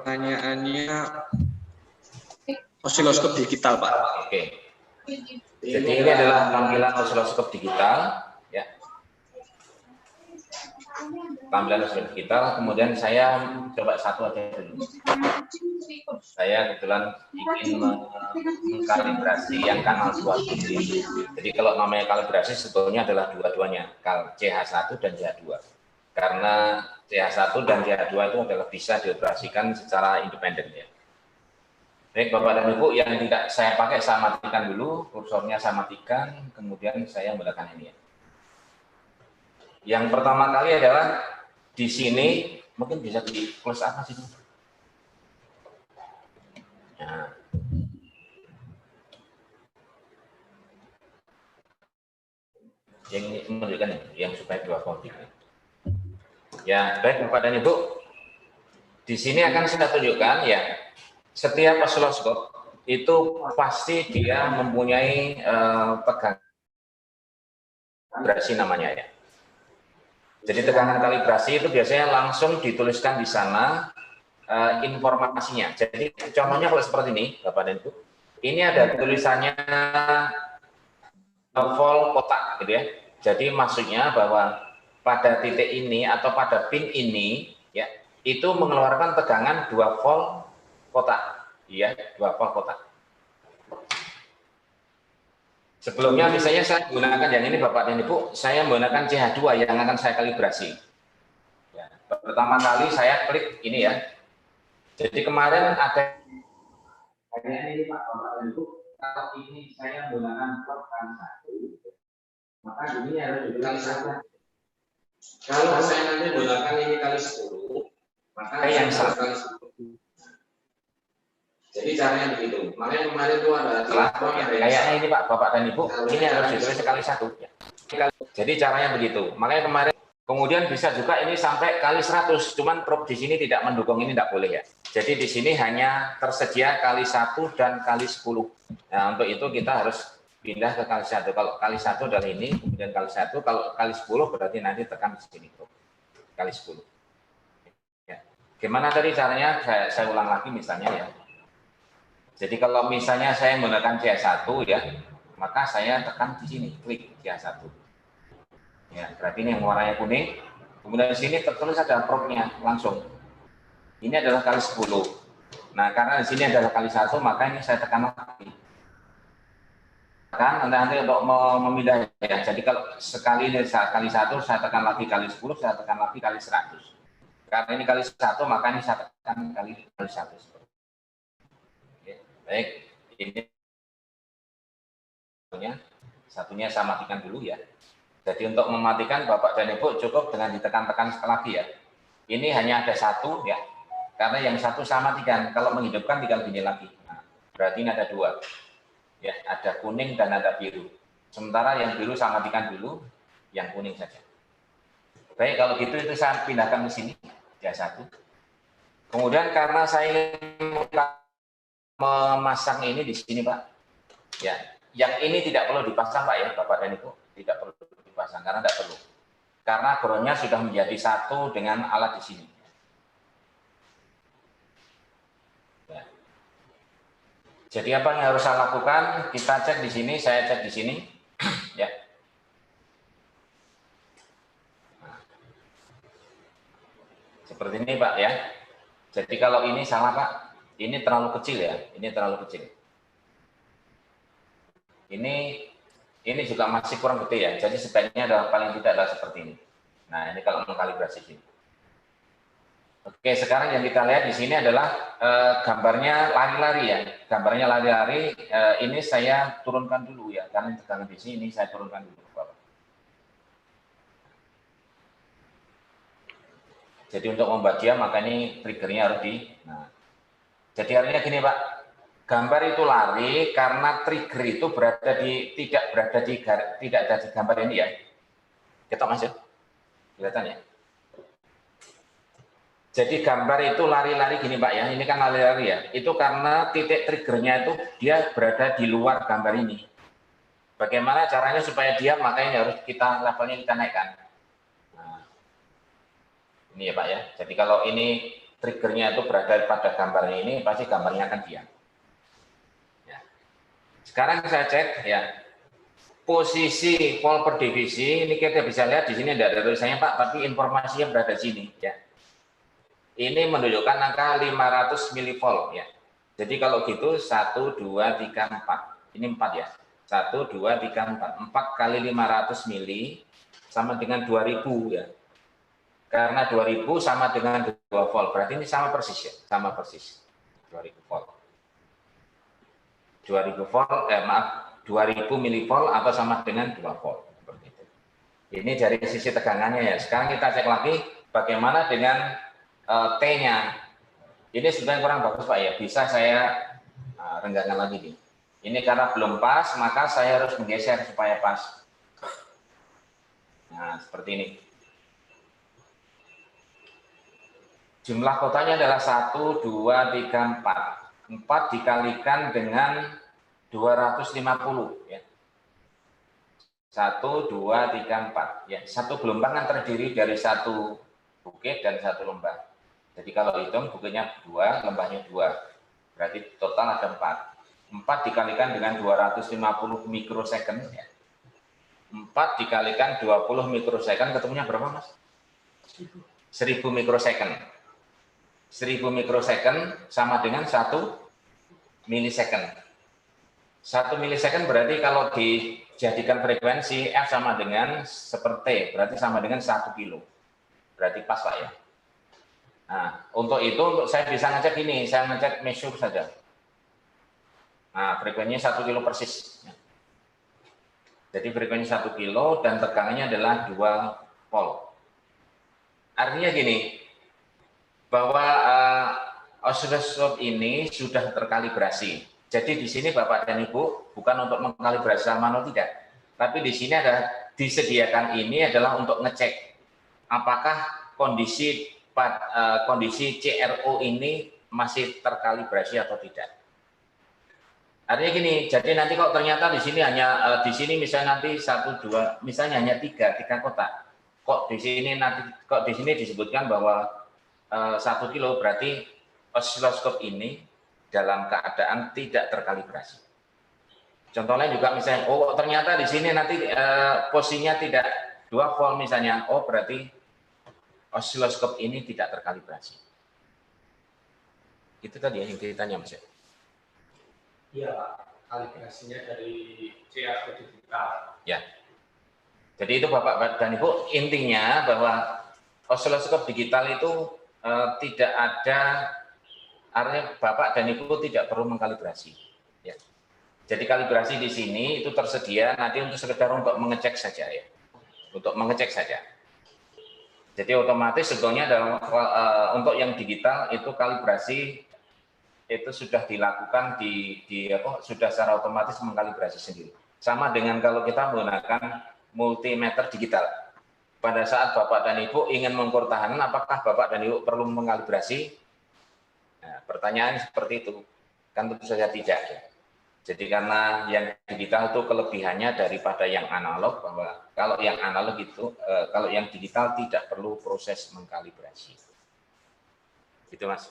pertanyaannya osiloskop digital, Pak. Oke. Jadi ini adalah tampilan osiloskop digital, ya. Tampilan osiloskop digital. Kemudian saya coba satu aja dulu. Saya kebetulan ingin mengkalibrasi yang kanal 2. Jadi kalau namanya kalibrasi sebetulnya adalah dua-duanya, CH1 dan CH2. Karena CH1 dan CH2 itu adalah bisa dioperasikan secara independen, ya. Baik Bapak dan Ibu, yang tidak saya pakai saya matikan dulu, kursornya saya matikan, kemudian saya menggunakan ini, ya. Yang pertama kali adalah di sini, mungkin bisa di close apa sih? Nah. Yang ini menunjukkan yang supaya 2 konflik. Ya, baik Bapak dan Ibu, di sini akan saya tunjukkan, ya, setiap osiloskop itu pasti dia mempunyai tegangan kalibrasi namanya, ya. Jadi tegangan kalibrasi itu biasanya langsung dituliskan di sana informasinya. Jadi contohnya kalau seperti ini, Bapak dan Ibu, ini ada tulisannya volt kotak, gitu ya. Jadi maksudnya bahwa pada titik ini atau pada pin ini, ya, itu mengeluarkan tegangan 2 volt kotak, ya, 2 volt kotak. Sebelumnya misalnya saya gunakan yang ini Bapak dan Ibu, saya menggunakan CH2 yang akan saya kalibrasi. Ya, pertama kali saya klik ini, ya. Jadi kemarin ada ini Pak Bapak dan Ibu, kalau ini saya menggunakan port kali 1, maka ini harus dikali 1. Kalau saya nanti menggunakan ini kali 10, maka yang 1 kali 10. Jadi caranya begitu. Makanya kemarin itu ada kayaknya ini Pak Bapak dan Ibu, ini harus ditulis sekali 1. Ya. Jadi caranya begitu. Makanya kemarin, kemudian bisa juga ini sampai kali 100. Cuman prop di sini tidak mendukung, ini tidak boleh, ya. Jadi di sini hanya tersedia kali 1 dan kali 10. Nah, untuk itu kita harus pindah ke kali 1. Kalau kali 1 adalah ini, kemudian kali 1. Kalau kali 10 berarti nanti tekan di sini, kali 10. Ya. Gimana tadi caranya? Saya ulang lagi misalnya, ya. Jadi kalau misalnya saya menggunakan CH1, ya, maka saya tekan di sini, klik CH1. Ya, berarti ini yang warnanya kuning. Kemudian di sini tertulis ada propnya langsung. Ini adalah kali 10. Nah, karena di sini adalah kali 1, maka ini saya tekan lagi. Kan nanti untuk memindah, ya. Jadi kalau sekali kali 1 saya tekan lagi kali 10, saya tekan lagi kali 100. Karena ini kali 1, maka ini saya tekan kali 100. Baik, ini satunya saya matikan dulu, ya. Jadi untuk mematikan Bapak dan Ibu cukup dengan ditekan-tekan sekali lagi, ya. Ini hanya ada 1, ya. Karena yang 1 saya matikan. Kalau menghidupkan tinggal gini lagi. Nah, berarti ini ada 2. Ya, ada kuning dan ada biru. Sementara yang biru saya matikan dulu, yang kuning saja. Baik, kalau gitu itu saya pindahkan ke sini, ya 1. Kemudian karena saya ingin memasang ini di sini, Pak. Ya, yang ini tidak perlu dipasang, Pak, ya, Bapak dan Ibu, tidak perlu dipasang karena tidak perlu. Karena groundnya sudah menjadi 1 dengan alat di sini. Ya. Jadi apa yang harus saya lakukan? Kita cek di sini, saya cek di sini, ya. Nah. Seperti ini, Pak, ya. Jadi kalau ini salah, Pak. Ini terlalu kecil, ya. Ini terlalu kecil. Ini juga masih kurang gede, ya. Jadi sebaiknya adalah paling tidak adalah seperti ini. Nah, ini kalau mengkalibrasi ini. Oke, sekarang yang kita lihat di sini adalah gambarnya lari-lari, ya. Gambarnya lari-lari. Ini saya turunkan dulu, ya. Karena tegangan di sini saya turunkan dulu, Bapak. Jadi untuk membuat dia, maka ini triggernya harus di. Nah, jadi artinya gini, Pak. Gambar itu lari karena trigger itu tidak ada di gambar ini, ya. Kita masuk, kelihatan, ya. Jadi gambar itu lari-lari gini, Pak, ya. Ini kan lari-lari, ya. Itu karena titik triggernya itu dia berada di luar gambar ini. Bagaimana caranya supaya dia, makanya harus levelnya kita naikkan. Nah, ini, ya, Pak, ya. Jadi kalau ini triggernya itu berada pada gambarnya ini, pasti gambarnya akan diam. Ya. Sekarang saya cek ya, posisi volt per divisi, ini kita bisa lihat di sini tidak ada tulisannya Pak, tapi informasinya berada di sini ya. Ini menunjukkan angka 500 milivolt ya. Jadi kalau gitu 1, 2, 3, 4. Ini 4 ya. 1, 2, 3, 4. 4 kali 500 mili sama dengan 2000 ya. Karena 2000 sama dengan 2 volt. Berarti ini sama persis ya. Sama persis. 2000 volt. 2000 volt, maaf, 2000 milivolt atau sama dengan 2 volt. Seperti itu. Ini dari sisi tegangannya ya. Sekarang kita cek lagi bagaimana dengan T-nya. Ini sebenarnya kurang bagus Pak ya. Bisa saya renggangkan lagi nih. Ini karena belum pas, maka saya harus menggeser supaya pas. Nah, seperti ini. Jumlah kotanya adalah 1, 2, 3, 4. 4 dikalikan dengan 250 ya. 1, 2, 3, 4 ya. Satu gelombang kan terdiri dari satu bukit dan satu lembah. Jadi kalau hitung bukitnya 2, lembahnya 2. Berarti total ada 4. 4 dikalikan dengan 250 mikrosecond ya. 4 dikalikan 20 mikrosecond ketemunya berapa Mas? 1000 mikrosecond. 1000 mikrosecond sama dengan 1 milisecond. 1 milisecond berarti kalau dijadikan frekuensi F sama dengan seperti, berarti sama dengan 1 kilo. Berarti pas Pak ya. Nah, untuk itu saya bisa ngecek ini, saya ngecek measure saja. Nah, frekuensinya 1 kilo persis. Jadi frekuensi 1 kilo dan tegangannya adalah 2 volt. Artinya gini, bahwa osiloskop ini sudah terkalibrasi. Jadi di sini Bapak dan Ibu bukan untuk mengkalibrasi manual tidak, tapi di sini ada disediakan ini adalah untuk ngecek apakah kondisi CRO ini masih terkalibrasi atau tidak. Artinya gini, jadi nanti kalau ternyata di sini hanya di sini misalnya nanti 1, 2, misalnya hanya 3 kotak. Kok di sini disebutkan bahwa 1 kilo berarti osiloskop ini dalam keadaan tidak terkalibrasi. Contohnya juga misalnya, oh ternyata di sini nanti posisinya tidak 2 volt misalnya, oh berarti osiloskop ini tidak terkalibrasi. Itu tadi yang ditanya Mas. Iya, kalibrasinya dari CRO digital. Ya. Jadi itu Bapak dan Ibu, intinya bahwa osiloskop digital itu tidak ada, artinya Bapak dan Ibu tidak perlu mengkalibrasi. Ya. Jadi kalibrasi di sini itu tersedia nanti untuk sekedar untuk mengecek saja ya, untuk mengecek saja. Jadi otomatis sebetulnya dalam untuk yang digital itu kalibrasi itu sudah dilakukan sudah secara otomatis mengkalibrasi sendiri. Sama dengan kalau kita menggunakan multimeter digital. Pada saat Bapak dan Ibu ingin mengukur tahanan, apakah Bapak dan Ibu perlu mengkalibrasi? Nah, pertanyaan seperti itu. Kan tentu saja tidak. Ya. Jadi karena yang digital itu kelebihannya daripada yang analog, bahwa kalau yang analog itu, kalau yang digital tidak perlu proses mengkalibrasi. Gitu Mas.